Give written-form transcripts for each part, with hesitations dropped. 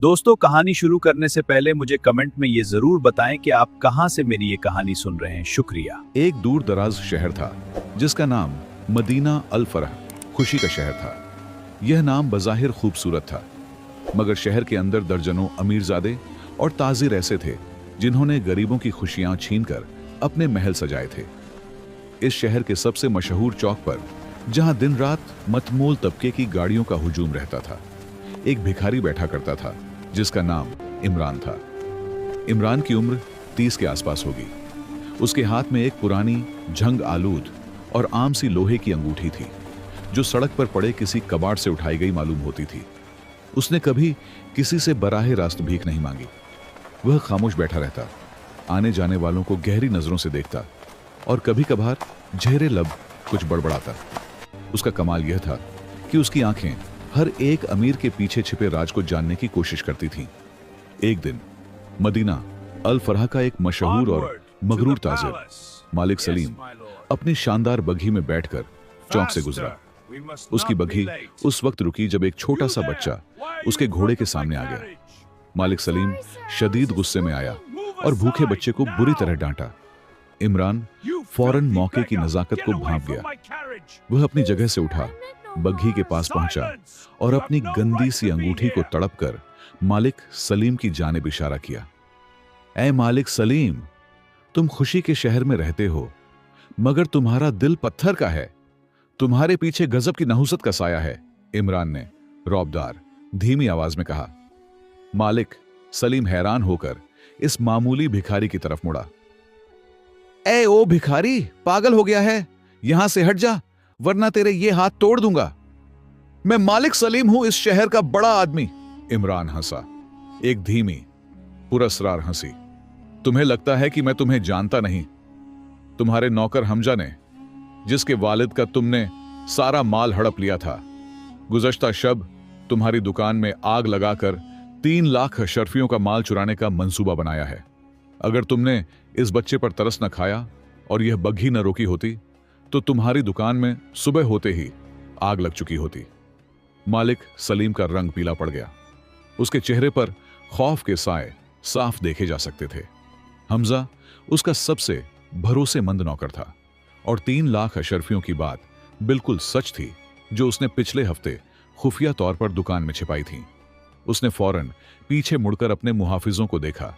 दोस्तों, कहानी शुरू करने से पहले मुझे कमेंट में ये जरूर बताएं कि आप कहां से मेरी ये कहानी सुन रहे हैं। शुक्रिया। एक दूर दराज शहर था जिसका नाम मदीना अल फरह, खुशी का शहर था। यह नाम बज़ाहिर खूबसूरत था, मगर शहर के अंदर दर्जनों अमीरजादे और ताजिर ऐसे थे जिन्होंने गरीबों की खुशियां छीनकर अपने महल सजाए थे। इस शहर के सबसे मशहूर चौक पर, जहां दिन रात मतमूल तबके की गाड़ियों का हुजूम रहता था, एक भिखारी बैठा करता था जिसका नाम इमरान था। इमरान की उम्र 30 के आसपास होगी। उसके हाथ में एक पुरानी झंग आलूद और आम सी लोहे की अंगूठी थी जो सड़क पर पड़े किसी कबाड़ से उठाई गई मालूम होती थी। उसने कभी किसी से बराहे रास्त भीख नहीं मांगी। वह खामोश बैठा रहता, आने जाने वालों को गहरी नजरों से देखता और कभी कभार झेरे लब कुछ बड़बड़ाता। उसका कमाल यह था कि उसकी आंखें हर एक अमीर के पीछे छिपे राज को जानने की कोशिश करती थीं। एक दिन मदीना अल फरह का एक मशहूर और मगरूर ताजिर मालिक सलीम अपनी शानदार बग्घी में बैठकर चौक से गुजरा। उसकी बग्घी उस वक्त रुकी जब एक छोटा सा बच्चा उसके घोड़े के सामने आ गया। मालिक सलीम शदीद गुस्से में आया और भूखे बच्चे को बुरी तरह डांटा। इमरान फौरन मौके की नजाकत को भांप गया। वह अपनी जगह से उठा, बग्घी के पास पहुंचा और अपनी गंदी सी अंगूठी को तड़पकर मालिक सलीम की जानिब इशारा किया। ऐ मालिक सलीम, तुम खुशी के शहर में रहते हो, मगर तुम्हारा दिल पत्थर का है। तुम्हारे पीछे गजब की नहुसत का साया है। इमरान ने रौबदार धीमी आवाज में कहा। मालिक सलीम हैरान होकर इस मामूली भिखारी की तरफ मुड़ा। ए ओ भिखारी, पागल हो गया है? यहां से हट जा, वरना तेरे ये हाथ तोड़ दूंगा। मैं मालिक सलीम हूं, इस शहर का बड़ा आदमी। इमरान हंसा, एक धीमी पुरस्रार हंसी। तुम्हें लगता है कि मैं तुम्हें जानता नहीं? तुम्हारे नौकर हमजा ने, जिसके वालिद का तुमने सारा माल हड़प लिया था, गुज़श्ता शब तुम्हारी दुकान में आग लगाकर 3 लाख अशरफियों का माल चुराने का मंसूबा बनाया है। अगर तुमने इस बच्चे पर तरस न खाया और यह बग्घी न रोकी होती तो तुम्हारी दुकान में सुबह होते ही आग लग चुकी होती। मालिक सलीम का रंग पीला पड़ गया। उसके चेहरे पर खौफ के साए साफ देखे जा सकते थे। हमजा उसका सबसे भरोसेमंद नौकर था और 3 लाख अशरफियों की बात बिल्कुल सच थी जो उसने पिछले हफ्ते खुफिया तौर पर दुकान में छिपाई थी। उसने फौरन पीछे मुड़कर अपने मुहाफिजों को देखा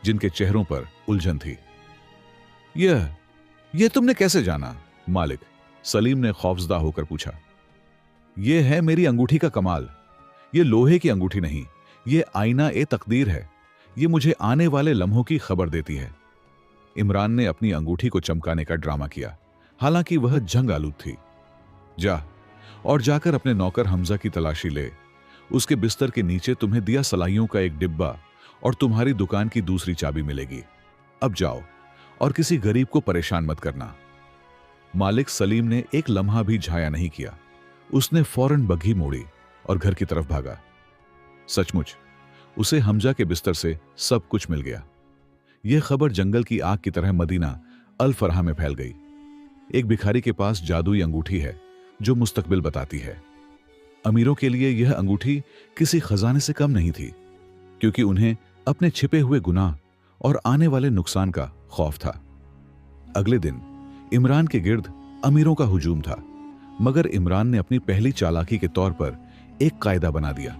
जिनके चेहरों पर उलझन थी। यह तुमने कैसे जाना? मालिक सलीम ने खौफजदा होकर पूछा। यह है मेरी अंगूठी का कमाल। यह लोहे की अंगूठी नहीं, यह आईना ए तकदीर है। यह मुझे आने वाले लम्हों की खबर देती है। इमरान ने अपनी अंगूठी को चमकाने का ड्रामा किया, हालांकि वह जंग आलूद थी। जा और जाकर अपने नौकर हमजा की तलाशी ले। उसके बिस्तर के नीचे तुम्हें दिया सलाइयों का एक डिब्बा और तुम्हारी दुकान की दूसरी चाबी मिलेगी। अब जाओ और किसी गरीब को परेशान मत करना। मालिक सलीम ने एक लम्हा भी झाया नहीं किया। उसने फौरन बग्घी मोड़ी और घर की तरफ भागा। सचमुच उसे हमजा के बिस्तर से सब कुछ मिल गया। यह खबर जंगल की आग की तरह मदीना अल फरह में फैल गई। एक भिखारी के पास जादुई अंगूठी है जो मुस्तकबिल बताती है। अमीरों के लिए यह अंगूठी किसी खजाने से कम नहीं थी, क्योंकि उन्हें अपने छिपे हुए गुनाह और आने वाले नुकसान का खौफ था। अगले दिन इमरान के गिर्द अमीरों का हुजूम था, मगर इमरान ने अपनी पहली चालाकी के तौर पर एक कायदा बना दिया।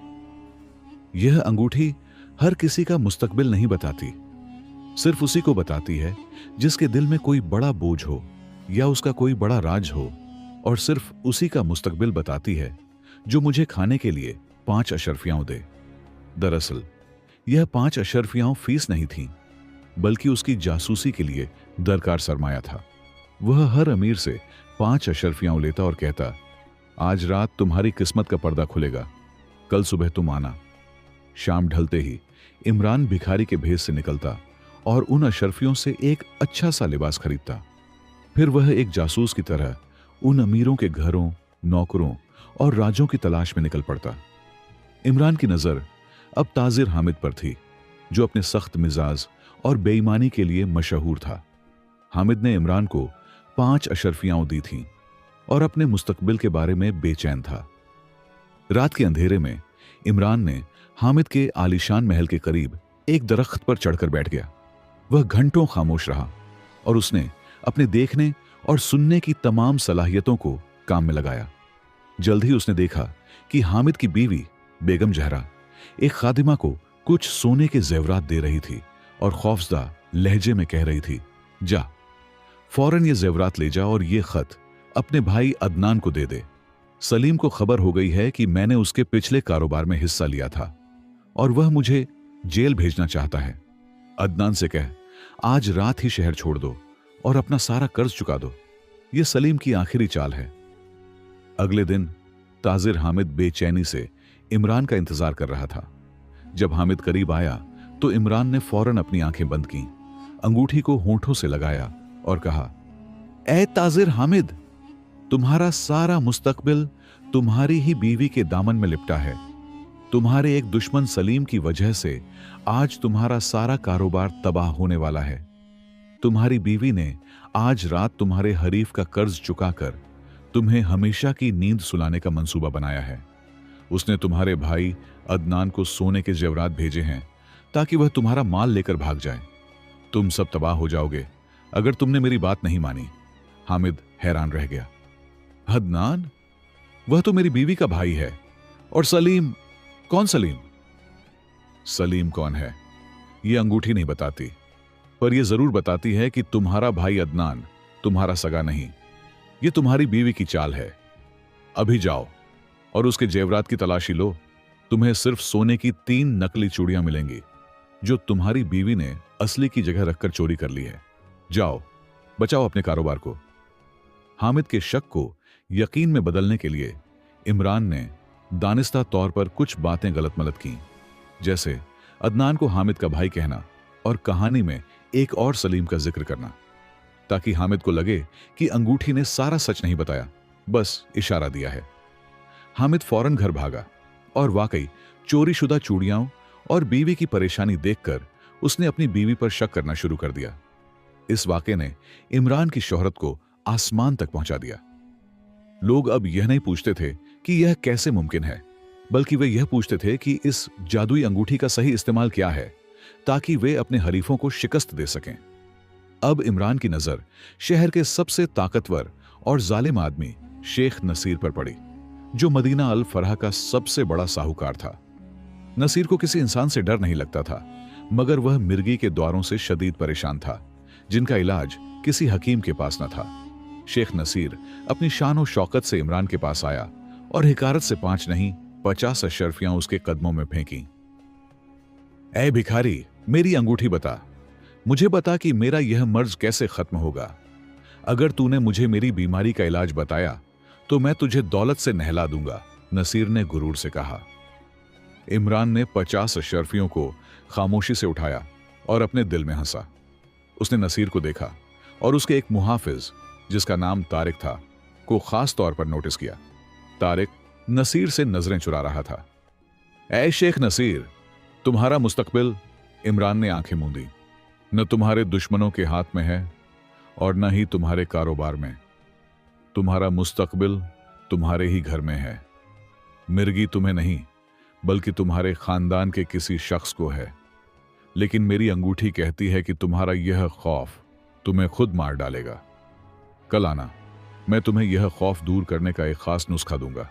यह अंगूठी हर किसी का मुस्तकबिल नहीं बताती, सिर्फ उसी को बताती है जिसके दिल में कोई बड़ा बोझ हो या उसका कोई बड़ा राज हो, और सिर्फ उसी का मुस्तकबिल बताती है जो मुझे खाने के लिए 5 अशरफियां दे। दरअसल यह 5 अशरफियां फीस नहीं थीं, बल्कि उसकी जासूसी के लिए दरकार सरमाया था। वह हर अमीर से 5 अशरफियां लेता और कहता, आज रात तुम्हारी किस्मत का पर्दा खुलेगा, कल सुबह तुम आना। शाम ढलते ही इमरान भिखारी के भेस से निकलता और उन अशरफियों से एक अच्छा सा लिबास खरीदता। फिर वह एक जासूस की तरह उन अमीरों के घरों, नौकरों और राजों की तलाश में निकल पड़ता। इमरान की नजर अब ताजिर हामिद पर थी, जो अपने सख्त मिजाज और बेईमानी के लिए मशहूर था। हामिद ने इमरान को 5 अशरफियां दी थीं और अपने मुस्तकबिल के बारे में बेचैन था। रात के अंधेरे में इमरान ने हामिद के आलीशान महल के करीब एक दरख्त पर चढ़कर बैठ गया। वह घंटों खामोश रहा और उसने अपने देखने और सुनने की तमाम सलाहियतों को काम में लगाया। जल्द ही उसने देखा कि हामिद की बीवी बेगम जहरा एक खादिमा को कुछ सोने के जेवरात दे रही थी और खौफजदा लहजे में कह रही थी, जा फौरन ये जेवरात ले जा और ये खत अपने भाई अदनान को दे दे। सलीम को खबर हो गई है कि मैंने उसके पिछले कारोबार में हिस्सा लिया था और वह मुझे जेल भेजना चाहता है। अदनान से कह आज रात ही शहर छोड़ दो और अपना सारा कर्ज चुका दो। यह सलीम की आखिरी चाल है। अगले दिन ताजिर हामिद बेचैनी से इमरान का इंतजार कर रहा था। जब हामिद करीब आया तो इमरान ने फौरन अपनी आंखें बंद की, अंगूठी को होंठों से लगाया और कहा, ए ताजिर हामिद, तुम्हारा सारा मुस्तकबिल तुम्हारी ही बीवी के दामन में लिपटा है। तुम्हारे एक दुश्मन सलीम की वजह से आज तुम्हारा सारा कारोबार तबाह होने वाला है। तुम्हारी बीवी ने आज रात तुम्हारे हरीफ का कर्ज चुकाकर तुम्हें हमेशा की नींद सुलाने का मंसूबा बनाया है। उसने तुम्हारे भाई अदनान को सोने के जेवरात भेजे हैं ताकि वह तुम्हारा माल लेकर भाग जाए। तुम सब तबाह हो जाओगे अगर तुमने मेरी बात नहीं मानी। हामिद हैरान रह गया। अदनान? वह तो मेरी बीवी का भाई है। और सलीम? कौन सलीम? सलीम कौन है यह अंगूठी नहीं बताती, पर यह जरूर बताती है कि तुम्हारा भाई अदनान तुम्हारा सगा नहीं। यह तुम्हारी बीवी की चाल है। अभी जाओ और उसके जेवरात की तलाशी लो। तुम्हें सिर्फ सोने की 3 नकली चूड़ियां मिलेंगी जो तुम्हारी बीवी ने असली की जगह रखकर चोरी कर ली है। जाओ, बचाओ अपने कारोबार को। हामिद के शक को यकीन में बदलने के लिए इमरान ने दानिस्ता तौर पर कुछ बातें गलत मलत की, जैसे अदनान को हामिद का भाई कहना और कहानी में एक और सलीम का जिक्र करना, ताकि हामिद को लगे कि अंगूठी ने सारा सच नहीं बताया, बस इशारा दिया है। हामिद फौरन घर भागा और वाकई चोरीशुदा चूड़ियां और बीवी की परेशानी देखकर उसने अपनी बीवी पर शक करना शुरू कर दिया। इस वाकये ने इमरान की शोहरत को आसमान तक पहुंचा दिया। लोग अब यह नहीं पूछते थे कि यह कैसे मुमकिन है, बल्कि वे यह पूछते थे कि इस जादुई अंगूठी का सही इस्तेमाल क्या है ताकि वे अपने हरीफों को शिकस्त दे सकें। अब इमरान की नजर शहर के सबसे ताकतवर और जालिम आदमी शेख नसीर पर पड़ी, जो मदीना अल फरह का सबसे बड़ा साहूकार था। नसीर को किसी इंसान से डर नहीं लगता था, मगर वह मिर्गी के द्वारों से शदीद परेशान था, जिनका इलाज किसी हकीम के पास न था। शेख नसीर अपनी शान और शौकत से इमरान के पास आया और हिकारत से 5 नहीं 50 अशर्फियां उसके कदमों में फेंकी। ऐ भिखारी, मेरी अंगूठी बता, मुझे बता कि मेरा यह मर्ज कैसे खत्म होगा। अगर तूने मुझे मेरी बीमारी का इलाज बताया तो मैं तुझे दौलत से नहला दूंगा, नसीर ने गुरूर से कहा। इमरान ने 50 अशर्फियों को खामोशी से उठाया और अपने दिल में हंसा। उसने नसीर को देखा और उसके एक मुहाफिज, जिसका नाम तारिक था, को खास तौर पर नोटिस किया। तारिक नसीर से नजरें चुरा रहा था। ऐ शेख नसीर, तुम्हारा मुस्तकबिल, इमरान ने आंखें मूंदी, न तुम्हारे दुश्मनों के हाथ में है और न ही तुम्हारे कारोबार में। तुम्हारा मुस्तकबिल तुम्हारे ही घर में है। मिर्गी तुम्हें नहीं, बल्कि तुम्हारे खानदान के किसी शख्स को है। लेकिन मेरी अंगूठी कहती है कि तुम्हारा यह खौफ तुम्हें खुद मार डालेगा। कल आना, मैं तुम्हें यह खौफ दूर करने का एक खास नुस्खा दूंगा।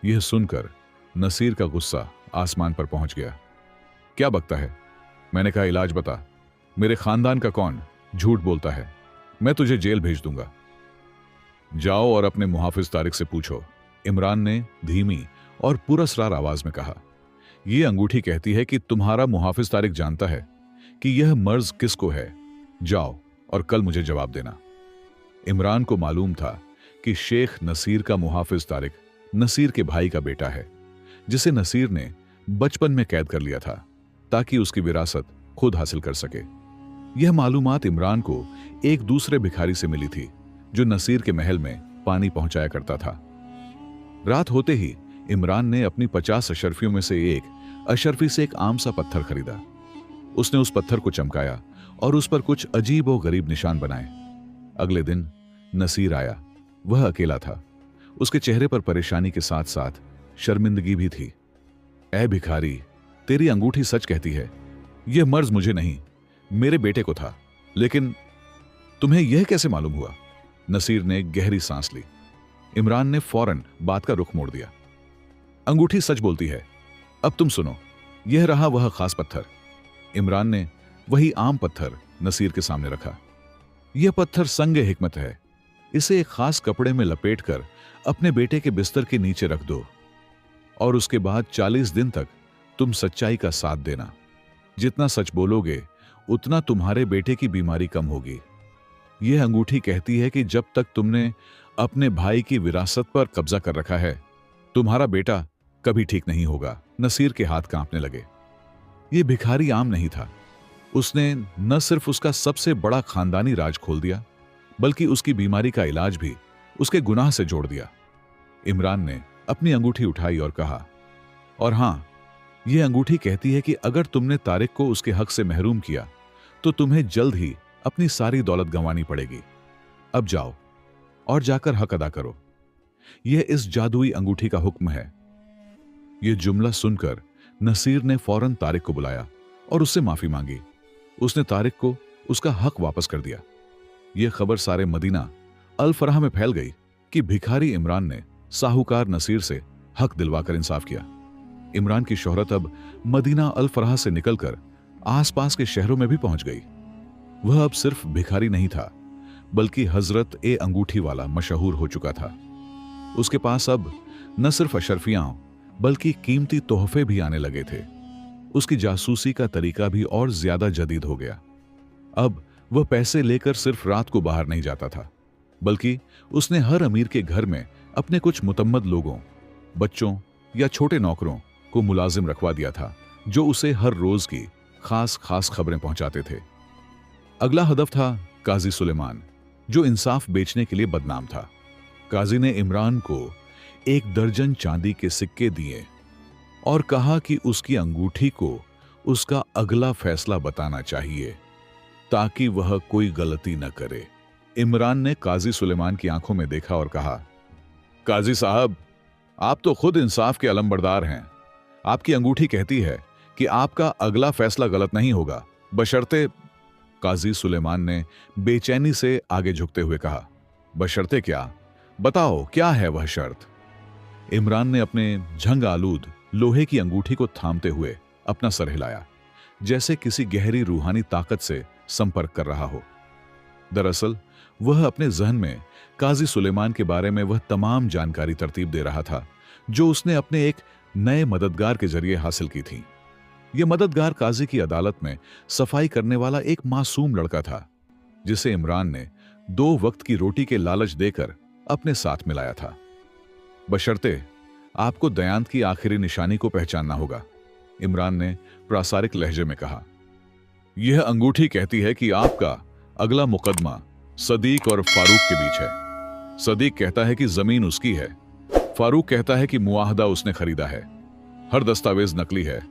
यह सुनकर नसीर का गुस्सा आसमान पर पहुंच गया। क्या बकता है? मैंने कहा इलाज बता। मेरे खानदान का कौन झूठ बोलता है? मैं तुझे जेल भेज दूंगा। जाओ और अपने मुहाफिज तारिक से पूछो, इमरान ने धीमी और पुरस्रार आवाज में कहा। यह अंगूठी कहती है कि तुम्हारा मुहाफिज तारिक जानता है कि यह मर्ज किसको है। जाओ और कल मुझे जवाब देना। इमरान को मालूम था कि शेख नसीर का मुहाफिज तारिक नसीर के भाई का बेटा है, जिसे नसीर ने बचपन में कैद कर लिया था ताकि उसकी विरासत खुद हासिल कर सके। यह मालूमात इमरान को एक दूसरे भिखारी से मिली थी, जो नसीर के महल में पानी पहुंचाया करता था। रात होते ही इमरान ने अपनी 50 अशर्फियों में से एक अशर्फी से एक आम सा पत्थर खरीदा। उसने उस पत्थर को चमकाया और उस पर कुछ अजीब और गरीब निशान बनाए। अगले दिन नसीर आया। वह अकेला था। उसके चेहरे पर परेशानी के साथ साथ शर्मिंदगी भी थी। ऐ भिखारी, तेरी अंगूठी सच कहती है। यह मर्ज मुझे नहीं, मेरे बेटे को था। लेकिन तुम्हें यह कैसे मालूम हुआ? नसीर ने गहरी सांस ली। इमरान ने फौरन बात का रुख मोड़ दिया। अंगूठी सच बोलती है। अब तुम सुनो, यह रहा वह खास पत्थर। इमरान ने वही आम पत्थर नसीर के सामने रखा। यह पत्थर संगे हिकमत है। इसे एक खास कपड़े में लपेटकर अपने बेटे के बिस्तर के नीचे रख दो और उसके बाद 40 दिन तक तुम सच्चाई का साथ देना। जितना सच बोलोगे उतना तुम्हारे बेटे की बीमारी कम होगी। यह अंगूठी कहती है कि जब तक तुमने अपने भाई की विरासत पर कब्जा कर रखा है, तुम्हारा बेटा कभी ठीक नहीं होगा। नसीर के हाथ कांपने लगे। यह भिखारी आम नहीं था। उसने न सिर्फ उसका सबसे बड़ा खानदानी राज खोल दिया, बल्कि उसकी बीमारी का इलाज भी उसके गुनाह से जोड़ दिया। इमरान ने अपनी अंगूठी उठाई और कहा, और हां, यह अंगूठी कहती है कि अगर तुमने तारिक को उसके हक से महरूम किया तो तुम्हें जल्द ही अपनी सारी दौलत गंवानी पड़ेगी। अब जाओ और जाकर हक अदा करो। यह इस जादुई अंगूठी का हुक्म है। यह जुमला सुनकर नसीर ने फौरन तारिक को बुलाया और उससे माफी मांगी। उसने तारिक को उसका हक वापस कर दिया। यह खबर सारे मदीना अल फरह में फैल गई कि भिखारी इमरान ने साहूकार नसीर से हक दिलवाकर इंसाफ किया। इमरान की शोहरत अब मदीना अल फरह से निकलकर आसपास के शहरों में भी पहुंच गई। वह अब सिर्फ भिखारी नहीं था, बल्कि हजरत ए अंगूठी वाला मशहूर हो चुका था। उसके पास अब न सिर्फ अशरफियां बल्कि कीमती तोहफे भी आने लगे थे। उसकी जासूसी का तरीका भी और ज्यादा जदीद हो गया। अब वह पैसे लेकर सिर्फ रात को बाहर नहीं जाता था, बल्कि उसने हर अमीर के घर में अपने कुछ मुतम्मद लोगों, बच्चों या छोटे नौकरों को मुलाजिम रखवा दिया था, जो उसे हर रोज की खास खास खबरें पहुंचाते थे। अगला हदफ था काजी सुलेमान, जो इंसाफ बेचने के लिए बदनाम था। काजी ने इमरान को 1 दर्जन चांदी के सिक्के दिए और कहा कि उसकी अंगूठी को उसका अगला फैसला बताना चाहिए, ताकि वह कोई गलती न करे। इमरान ने काजी सुलेमान की आंखों में देखा और कहा, काजी साहब, आप तो खुद इंसाफ के अलमबरदार हैं। आपकी अंगूठी कहती है कि आपका अगला फैसला गलत नहीं होगा, बशर्ते। काजी सुलेमान ने बेचैनी से आगे झुकते हुए कहा, बशर्ते क्या? बताओ, क्या है वह शर्त? इमरान ने अपने झंग आलूद लोहे की अंगूठी को थामते हुए अपना सर हिलाया, जैसे किसी गहरी रूहानी ताकत से संपर्क कर रहा हो। दरअसल वह अपने जहन में काजी सुलेमान के बारे में वह तमाम जानकारी तरतीब दे रहा था, जो उसने अपने एक नए मददगार के जरिए हासिल की थी। यह मददगार काजी की अदालत में सफाई करने वाला एक मासूम लड़का था, जिसे इमरान ने 2 वक्त की रोटी के लालच देकर अपने साथ मिलाया था। बशर्ते आपको दयांत की आखिरी निशानी को पहचानना होगा, इमरान ने प्रासारिक लहजे में कहा। यह अंगूठी कहती है कि आपका अगला मुकदमा सदीक और फारूक के बीच है। सदीक कहता है कि जमीन उसकी है, फारूक कहता है कि मुआहदा उसने खरीदा है। हर दस्तावेज नकली है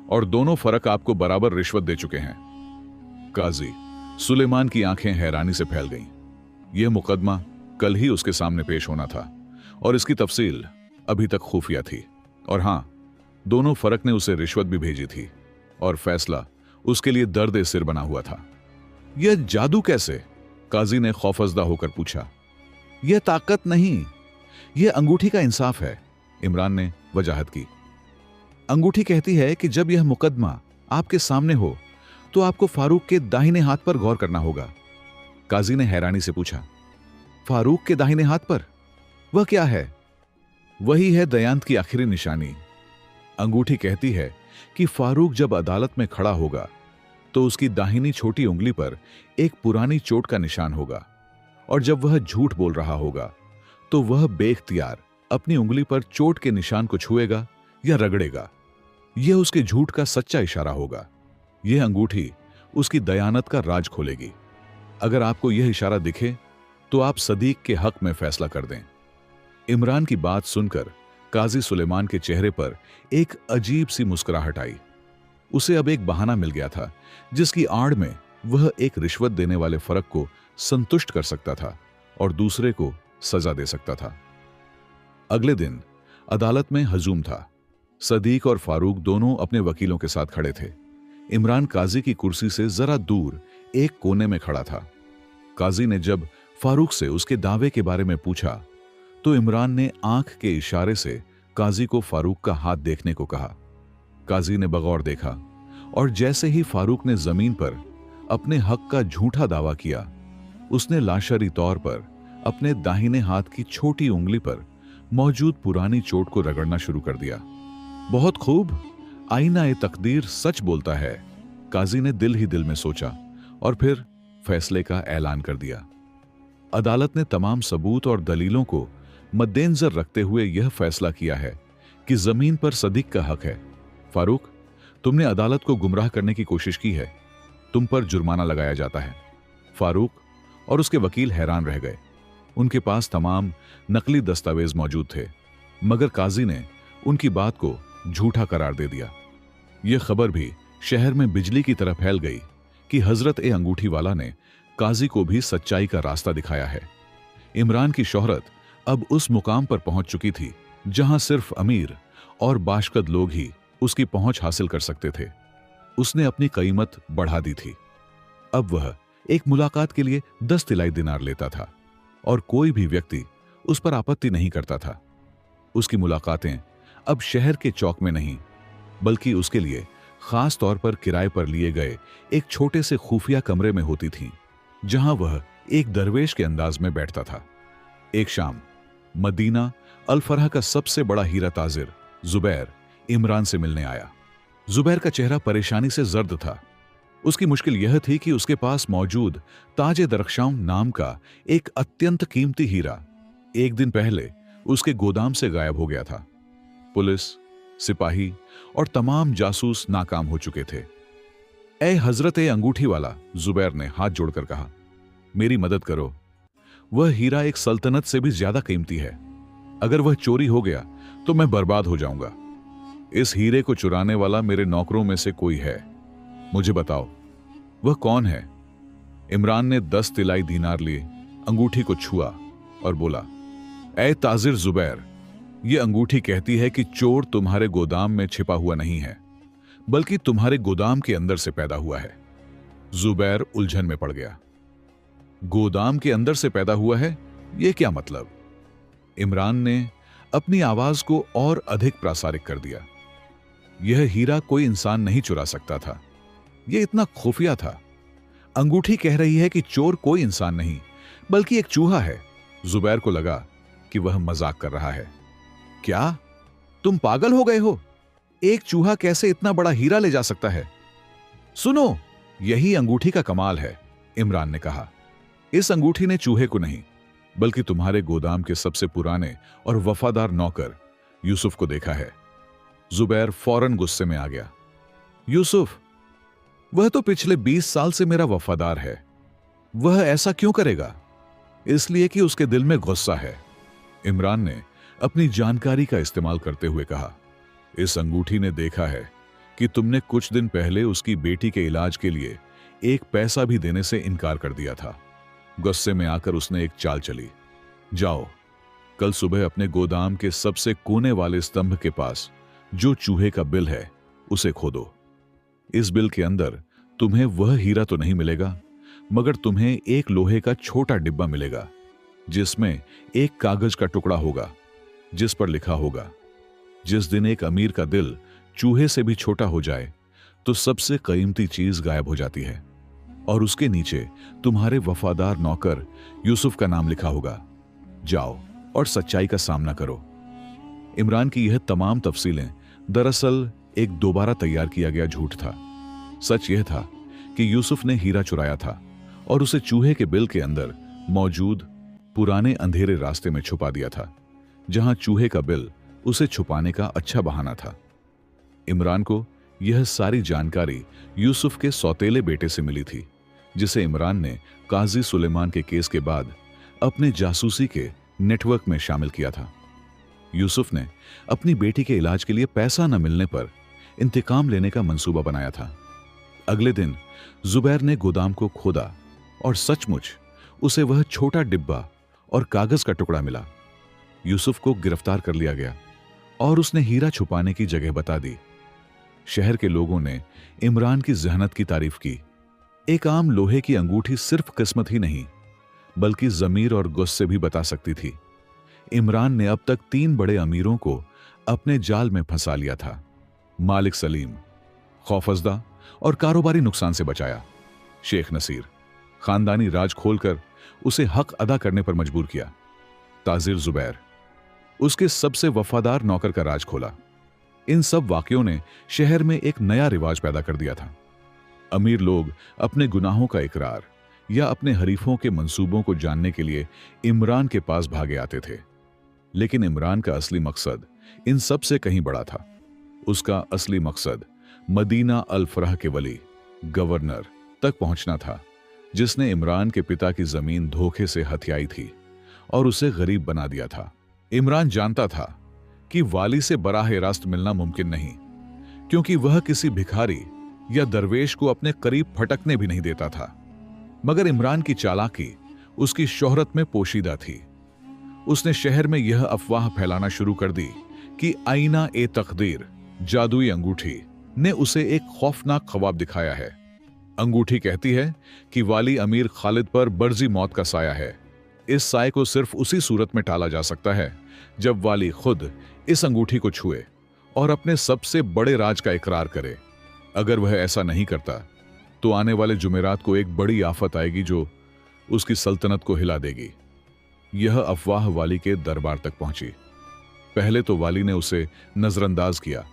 और दोनों फर्क आपको बराबर रिश्वत दे चुके हैं। काजी सुलेमान की आंखें हैरानी से फैल गईं। यह मुकदमा कल ही उसके सामने पेश होना था और इसकी तफसील अभी तक खुफिया थी। और हां, दोनों फर्क ने उसे रिश्वत भी भेजी थी और फैसला उसके लिए दर्द सिर बना हुआ था। यह जादू कैसे? काजी ने खौफजदा होकर पूछा। यह ताकत नहीं, यह अंगूठी का इंसाफ है, इमरान ने वजाहत की। अंगूठी कहती है कि जब यह मुकदमा आपके सामने हो तो आपको फारूक के दाहिने हाथ पर गौर करना होगा। काजी ने हैरानी से पूछा, फारूक के दाहिने हाथ पर? वह क्या है? वही है दयांत की आखिरी निशानी। अंगूठी कहती है कि फारूक जब अदालत में खड़ा होगा तो उसकी दाहिनी छोटी उंगली पर एक पुरानी चोट का निशान होगा, और जब वह झूठ बोल रहा होगा तो वह बेख्तियार अपनी उंगली पर चोट के निशान को छुएगा या रगड़ेगा। यह उसके झूठ का सच्चा इशारा होगा। यह अंगूठी उसकी दयानत का राज खोलेगी। अगर आपको यह इशारा दिखे तो आप सदीक के हक में फैसला कर दें। इमरान की बात सुनकर काजी सुलेमान के चेहरे पर एक अजीब सी मुस्कुराहट आई। उसे अब एक बहाना मिल गया था जिसकी आड़ में वह एक रिश्वत देने वाले फर्क को संतुष्ट कर सकता था और दूसरे को सजा दे सकता था। अगले दिन अदालत में हजूम था। सदीक और फारूक दोनों अपने वकीलों के साथ खड़े थे। इमरान काजी की कुर्सी से जरा दूर एक कोने में खड़ा था। काजी ने जब फारूक से उसके दावे के बारे में पूछा तो इमरान ने आंख के इशारे से काजी को फारूक का हाथ देखने को कहा। काजी ने बगौर देखा और जैसे ही फारूक ने जमीन पर अपने हक का झूठा दावा किया, उसने लाशरी तौर पर अपने दाहिने हाथ की छोटी उंगली पर मौजूद पुरानी चोट को रगड़ना शुरू कर दिया। बहुत खूब, आईना ए तकदीर सच बोलता है, काजी ने दिल ही दिल में सोचा और फिर फैसले का ऐलान कर दिया। अदालत ने तमाम सबूत और दलीलों को मद्देनजर रखते हुए यह फैसला किया है कि जमीन पर सदीक का हक है। फारूक, तुमने अदालत को गुमराह करने की कोशिश की है, तुम पर जुर्माना लगाया जाता है। फारूक और उसके वकील हैरान रह गए। उनके पास तमाम नकली दस्तावेज मौजूद थे, मगर काजी ने उनकी बात को झूठा करार दे दिया। यह खबर भी शहर में बिजली की तरह फैल गई कि हजरत ए अंगूठी वाला ने काजी को भी सच्चाई का रास्ता दिखाया है। इमरान की शोहरत अब उस मुकाम पर पहुंच चुकी थी जहां सिर्फ अमीर और बाशकद लोग ही उसकी पहुंच हासिल कर सकते थे। उसने अपनी कीमत बढ़ा दी थी। अब वह एक मुलाकात के लिए 10 तिलाई दिनार लेता था और कोई भी व्यक्ति उस पर आपत्ति नहीं करता था। उसकी मुलाकातें अब शहर के चौक में नहीं, बल्कि उसके लिए खास तौर पर किराए पर लिए गए एक छोटे से खुफिया कमरे में होती थीं, जहां वह एक दरवेश के अंदाज में बैठता था। एक शाम मदीना अल-फरह का सबसे बड़ा हीरा ताजिर जुबैर इमरान से मिलने आया। जुबैर का चेहरा परेशानी से जर्द था। उसकी मुश्किल यह थी कि उसके पास मौजूद ताजे दरख्शां नाम का एक अत्यंत कीमती हीरा एक दिन पहले उसके गोदाम से गायब हो गया था। पुलिस, सिपाही और तमाम जासूस नाकाम हो चुके थे। ए हजरत ए अंगूठी वाला, जुबैर ने हाथ जोड़कर कहा, मेरी मदद करो। वह हीरा एक सल्तनत से भी ज्यादा कीमती है। अगर वह चोरी हो गया तो मैं बर्बाद हो जाऊंगा। इस हीरे को चुराने वाला मेरे नौकरों में से कोई है। मुझे बताओ, वह कौन है? इमरान ने 10 तिलाई दीनार लिए, अंगूठी को छुआ और बोला, ए ताजिर जुबैर, यह अंगूठी कहती है कि चोर तुम्हारे गोदाम में छिपा हुआ नहीं है, बल्कि तुम्हारे गोदाम के अंदर से पैदा हुआ है। जुबैर उलझन में पड़ गया। गोदाम के अंदर से पैदा हुआ है, यह क्या मतलब? इमरान ने अपनी आवाज को और अधिक प्रासारिक कर दिया। यह हीरा कोई इंसान नहीं चुरा सकता था। यह इतना खुफिया था। अंगूठी कह रही है कि चोर कोई इंसान नहीं, बल्कि एक चूहा है। जुबैर को लगा कि वह मजाक कर रहा है। क्या तुम पागल हो गए हो? एक चूहा कैसे इतना बड़ा हीरा ले जा सकता है? सुनो, यही अंगूठी का कमाल है, इमरान ने कहा। इस अंगूठी ने चूहे को नहीं, बल्कि तुम्हारे गोदाम के सबसे पुराने और वफादार नौकर यूसुफ को देखा है। जुबैर फौरन गुस्से में आ गया। यूसुफ? वह तो पिछले 20 साल से मेरा वफादार है। वह ऐसा क्यों करेगा? इसलिए कि उसके दिल में गुस्सा है, इमरान ने अपनी जानकारी का इस्तेमाल करते हुए कहा। इस अंगूठी ने देखा है कि तुमने कुछ दिन पहले उसकी बेटी के इलाज के लिए एक पैसा भी देने से इनकार कर दिया था। गुस्से में आकर उसने एक चाल चली। जाओ, कल सुबह अपने गोदाम के सबसे कोने वाले स्तंभ के पास जो चूहे का बिल है उसे खोदो। इस बिल के अंदर तुम्हें वह हीरा तो नहीं मिलेगा, मगर तुम्हें एक लोहे का छोटा डिब्बा मिलेगा, जिसमें एक कागज का टुकड़ा होगा, जिस पर लिखा होगा, जिस दिन एक अमीर का दिल चूहे से भी छोटा हो जाए तो सबसे कीमती चीज गायब हो जाती है। और उसके नीचे तुम्हारे वफादार नौकर यूसुफ का नाम लिखा होगा। जाओ और सच्चाई का सामना करो। इमरान की यह तमाम तफसीलें दरअसल एक दोबारा तैयार किया गया झूठ था। सच यह था कि यूसुफ ने हीरा चुराया था और उसे चूहे के बिल के अंदर मौजूद पुराने अंधेरे रास्ते में छुपा दिया था, जहां चूहे का बिल उसे छुपाने का अच्छा बहाना था। इमरान को यह सारी जानकारी यूसुफ के सौतेले बेटे से मिली थी, जिसे इमरान ने काजी सुलेमान के केस के बाद अपने जासूसी के नेटवर्क में शामिल किया था। यूसुफ ने अपनी बेटी के इलाज के लिए पैसा न मिलने पर इंतकाम लेने का मंसूबा बनाया था। अगले दिन जुबैर ने गोदाम को खोदा और सचमुच उसे वह छोटा डिब्बा और कागज का टुकड़ा मिला। यूसुफ को गिरफ्तार कर लिया गया और उसने हीरा छुपाने की जगह बता दी। शहर के लोगों ने इमरान की जहनत की तारीफ की। एक आम लोहे की अंगूठी सिर्फ किस्मत ही नहीं बल्कि जमीर और गुस्से भी बता सकती थी। इमरान ने अब तक 3 बड़े अमीरों को अपने जाल में फंसा लिया था। मालिक सलीम, खौफजदा और कारोबारी नुकसान से बचाया। शेख नसीर, खानदानी राज खोलकर उसे हक अदा करने पर मजबूर किया। ताजिर जुबैर, उसके सबसे वफादार नौकर का राज खोला। इन सब वाकयों ने शहर में एक नया रिवाज पैदा कर दिया था। अमीर लोग अपने गुनाहों का इकरार या अपने हरीफों के मंसूबों को जानने के लिए इमरान के पास भागे आते थे। लेकिन इमरान का असली मकसद इन सब से कहीं बड़ा था। उसका असली मकसद मदीना अल फरह के वली गवर्नर तक पहुंचना था, जिसने इमरान के पिता की जमीन धोखे से हथियाई थी और उसे गरीब बना दिया था। इमरान जानता था कि वाली से बराह रास्त मिलना मुमकिन नहीं, क्योंकि वह किसी भिखारी या दरवेश को अपने करीब फटकने भी नहीं देता था। मगर इमरान की चालाकी उसकी शोहरत में पोशीदा थी। उसने शहर में यह अफवाह फैलाना शुरू कर दी कि आईना ए तकदीर, जादुई अंगूठी, ने उसे एक खौफनाक ख्वाब दिखाया है। अंगूठी कहती है कि वाली अमीर खालिद पर बर्जी मौत का साया है। इस साए को सिर्फ उसी सूरत में टाला जा सकता है जब वाली खुद इस अंगूठी को छुए और अपने सबसे बड़े राज का इकरार करे। अगर वह ऐसा नहीं करता तो आने वाले जुमेरात को एक बड़ी आफत आएगी जो उसकी सल्तनत को हिला देगी। यह अफवाह वाली के दरबार तक पहुंची। पहले तो वाली ने उसे नजरअंदाज किया,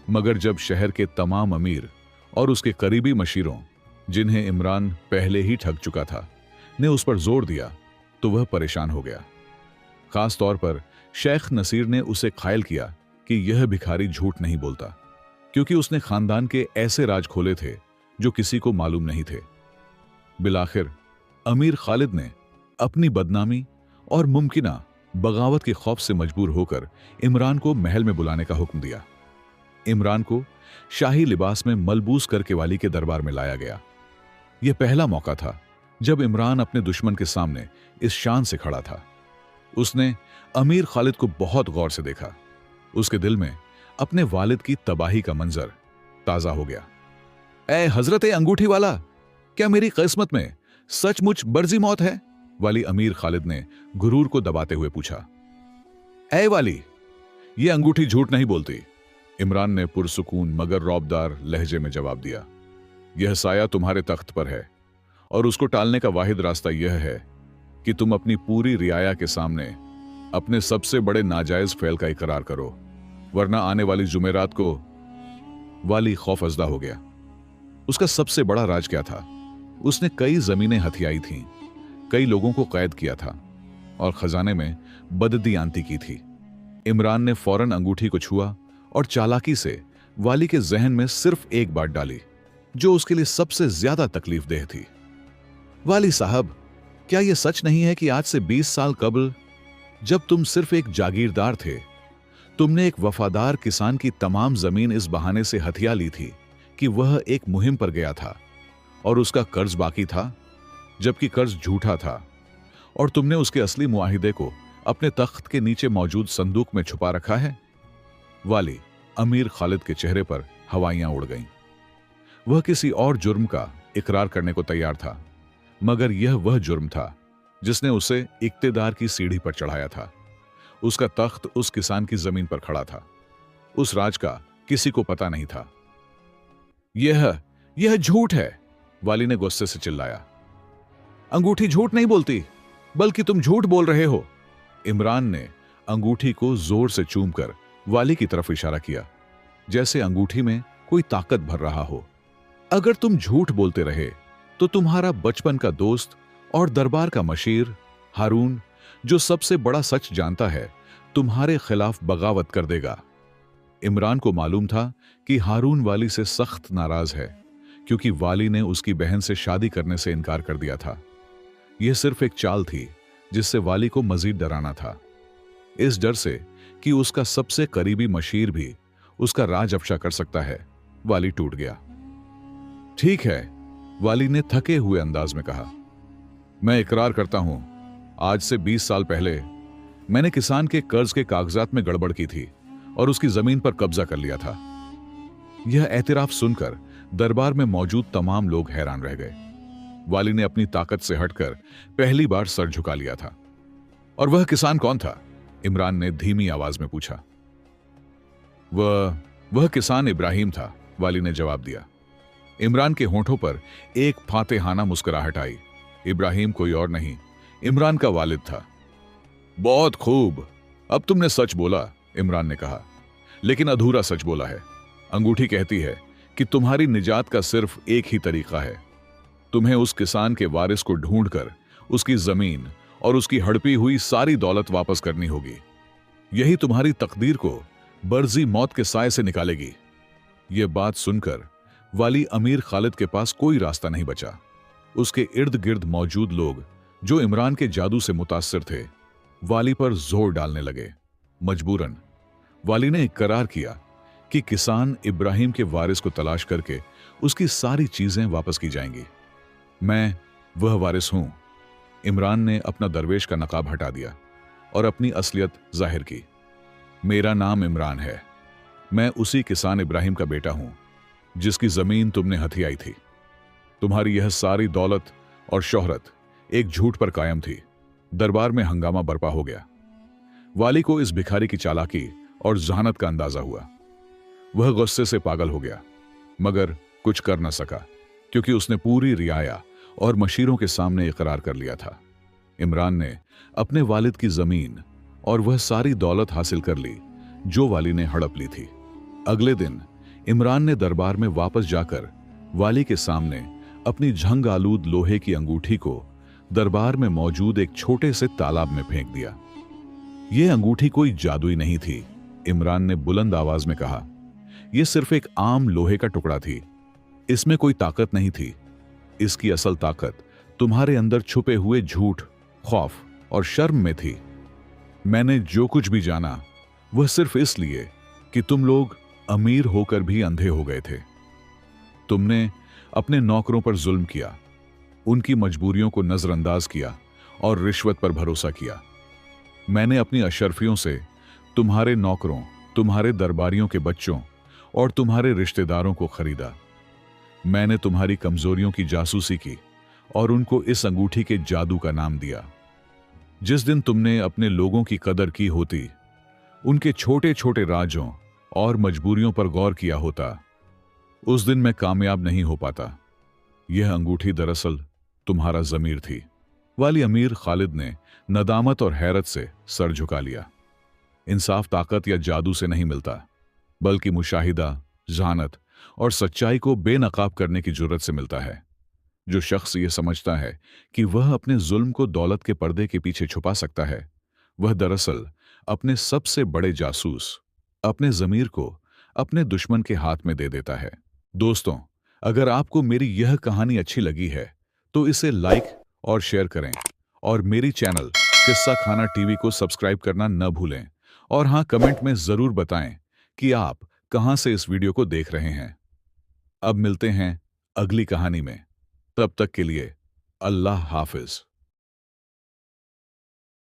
मगर जब शहर के तमाम अमीर और उसके करीबी मशीरों, जिन्हें इमरान पहले ही ठग चुका था, ने उस पर जोर दिया तो वह परेशान हो गया। खास तौर पर शेख नसीर ने उसे खायल किया कि यह भिखारी झूठ नहीं बोलता, क्योंकि उसने खानदान के ऐसे राज खोले थे जो किसी को मालूम नहीं थे। बिलाखिर अमीर खालिद ने अपनी बदनामी और मुमकिना बगावत के खौफ से मजबूर होकर इमरान को महल में बुलाने का हुक्म दिया। इमरान को शाही लिबास में मलबूस करके वाली के दरबार में लाया गया। यह पहला मौका था जब इमरान अपने दुश्मन के सामने इस शान से खड़ा था। उसने अमीर खालिद को बहुत गौर से देखा। उसके दिल में अपने वालिद की तबाही का मंजर ताजा हो गया। ऐ हजरत अंगूठी वाला, क्या मेरी किस्मत में सचमुच बर्जी मौत है? वाली अमीर खालिद ने गुरूर को दबाते हुए पूछा। ऐ वाली, यह अंगूठी झूठ नहीं बोलती, इमरान ने पुरसुकून मगर रौबदार लहजे में जवाब दिया। यह साया तुम्हारे तख्त पर है और उसको टालने का वाहिद रास्ता यह है कि तुम अपनी पूरी रियाया के सामने अपने सबसे बड़े नाजायज फेल का इकरार करो, वरना आने वाली जुमेरात को। वाली खौफजदा हो गया। उसका सबसे बड़ा राज क्या था? उसने कई जमीनें हथियाई थीं, कई लोगों को कैद किया था और खजाने में बददियांती की थी। इमरान ने फौरन अंगूठी को छुआ और चालाकी से वाली के जहन में सिर्फ एक बात डाली, जो उसके लिए सबसे ज्यादा तकलीफ देह थी। वाली साहब, क्या यह सच नहीं है कि आज से 20 साल कबल, जब तुम सिर्फ एक जागीरदार थे, तुमने एक वफादार किसान की तमाम जमीन इस बहाने से हथिया ली थी कि वह एक मुहिम पर गया था और उसका कर्ज बाकी था, जबकि कर्ज झूठा था, और तुमने उसके असली मुआहिदे को अपने तख्त के नीचे मौजूद संदूक में छुपा रखा है? वाली अमीर खालिद के चेहरे पर हवाइयां उड़ गईं। वह किसी और जुर्म का इकरार करने को तैयार था, मगर यह वह जुर्म था जिसने उसे इक्तेदार की सीढ़ी पर चढ़ाया था। उसका तख्त उस किसान की जमीन पर खड़ा था। उस राज का किसी को पता नहीं था। यह झूठ है, वाली ने गुस्से से चिल्लाया। अंगूठी झूठ नहीं बोलती, बल्कि तुम झूठ बोल रहे हो। इमरान ने अंगूठी को जोर से चूमकर वाली की तरफ इशारा किया, जैसे अंगूठी में कोई ताकत भर रहा हो। अगर तुम झूठ बोलते रहे तो तुम्हारा बचपन का दोस्त और दरबार का मशीर हारून, जो सबसे बड़ा सच जानता है, तुम्हारे खिलाफ बगावत कर देगा। इमरान को मालूम था कि हारून वाली से सख्त नाराज है, क्योंकि वाली ने उसकी बहन से शादी करने से इनकार कर दिया था। यह सिर्फ एक चाल थी जिससे वाली को मजीद डराना था। इस डर से कि उसका सबसे करीबी मशीर भी उसका राज अफशा कर सकता है, वाली टूट गया। ठीक है, वाली ने थके हुए अंदाज में कहा, मैं इकरार करता हूं, आज से 20 साल पहले मैंने किसान के कर्ज के कागजात में गड़बड़ की थी और उसकी जमीन पर कब्जा कर लिया था। यह एतराफ सुनकर दरबार में मौजूद तमाम लोग हैरान रह गए। वाली ने अपनी ताकत से हटकर पहली बार सर झुका लिया था। और वह किसान कौन था? इमरान ने धीमी आवाज में पूछा। वह किसान इब्राहिम था, वाली ने जवाब दिया। इमरान के होंठों पर एक फातेहाना मुस्कुराहट आई। इब्राहिम कोई और नहीं, इमरान का वालिद था। बहुत खूब, अब तुमने सच बोला, इमरान ने कहा, लेकिन अधूरा सच बोला है। अंगूठी कहती है कि तुम्हारी निजात का सिर्फ एक ही तरीका है। तुम्हें उस किसान के वारिस को ढूंढकर उसकी जमीन और उसकी हड़पी हुई सारी दौलत वापस करनी होगी। यही तुम्हारी तकदीर को बर्जी मौत के साए से निकालेगी। यह बात सुनकर वाली अमीर खालिद के पास कोई रास्ता नहीं बचा। उसके इर्द गिर्द मौजूद लोग जो इमरान के जादू से मुतासिर थे, वाली पर जोर डालने लगे। मजबूरन वाली ने इकरार किया कि किसान इब्राहिम के वारिस को तलाश करके उसकी सारी चीजें वापस की जाएंगी। मैं वह वारिस हूं। इमरान ने अपना दरवेश का नकाब हटा दिया और अपनी असलियत जाहिर की। मेरा नाम इमरान है। मैं उसी किसान इब्राहिम का बेटा हूं जिसकी जमीन तुमने हथियाई थी। तुम्हारी यह सारी दौलत और शोहरत एक झूठ पर कायम थी। दरबार में हंगामा बरपा हो गया। वाली को इस भिखारी की चालाकी और जहानत का अंदाजा हुआ। वह गुस्से से पागल हो गया, मगर कुछ कर न सका क्योंकि उसने पूरी रियाया और मशीरों के सामने इकरार कर लिया था। इमरान ने अपने वालिद की जमीन और वह सारी दौलत हासिल कर ली जो वाली ने हड़प ली थी। अगले दिन इमरान ने दरबार में वापस जाकर वाली के सामने अपनी झंग आलूद लोहे की अंगूठी को दरबार में मौजूद एक छोटे से तालाब में फेंक दिया। यह अंगूठी कोई जादुई नहीं थी, इमरान ने बुलंद आवाज में कहा। यह सिर्फ एक आम लोहे का टुकड़ा थी। इसमें कोई ताकत नहीं थी। इसकी असल ताकत तुम्हारे अंदर छुपे हुए झूठ, खौफ और शर्म में थी। मैंने जो कुछ भी जाना वह सिर्फ इसलिए कि तुम लोग अमीर होकर भी अंधे हो गए थे। तुमने अपने नौकरों पर जुल्म किया, उनकी मजबूरियों को नजरअंदाज किया और रिश्वत पर भरोसा किया। मैंने अपनी अशरफियों से तुम्हारे नौकरों, तुम्हारे दरबारियों के बच्चों और तुम्हारे रिश्तेदारों को खरीदा। मैंने तुम्हारी कमजोरियों की जासूसी की और उनको इस अंगूठी के जादू का नाम दिया। जिस दिन तुमने अपने लोगों की कदर की होती, उनके छोटे छोटे राजों और मजबूरियों पर गौर किया होता, उस दिन मैं कामयाब नहीं हो पाता। यह अंगूठी दरअसल तुम्हारा जमीर थी। वाली अमीर खालिद ने नदामत और हैरत से सर झुका लिया। इंसाफ ताकत या जादू से नहीं मिलता, बल्कि मुशाहिदा, जहानत और सच्चाई को बेनकाब करने की जुर्रत से मिलता है। जो शख्स ये समझता है कि वह अपने जुल्म को दौलत के पर्दे के पीछे छुपा सकता है, वह दरअसल अपने सबसे बड़े जासूस, अपने जमीर को अपने दुश्मन के हाथ में दे देता है। दोस्तों, अगर आपको मेरी यह कहानी अच्छी लगी है तो इसे लाइक और शेयर करें और मेरी चैनल किस्सा खाना टीवी को सब्सक्राइब करना न भूलें। और हां, कमेंट में जरूर बताएं कि आप कहां से इस वीडियो को देख रहे हैं। अब मिलते हैं अगली कहानी में। तब तक के लिए अल्लाह हाफिज।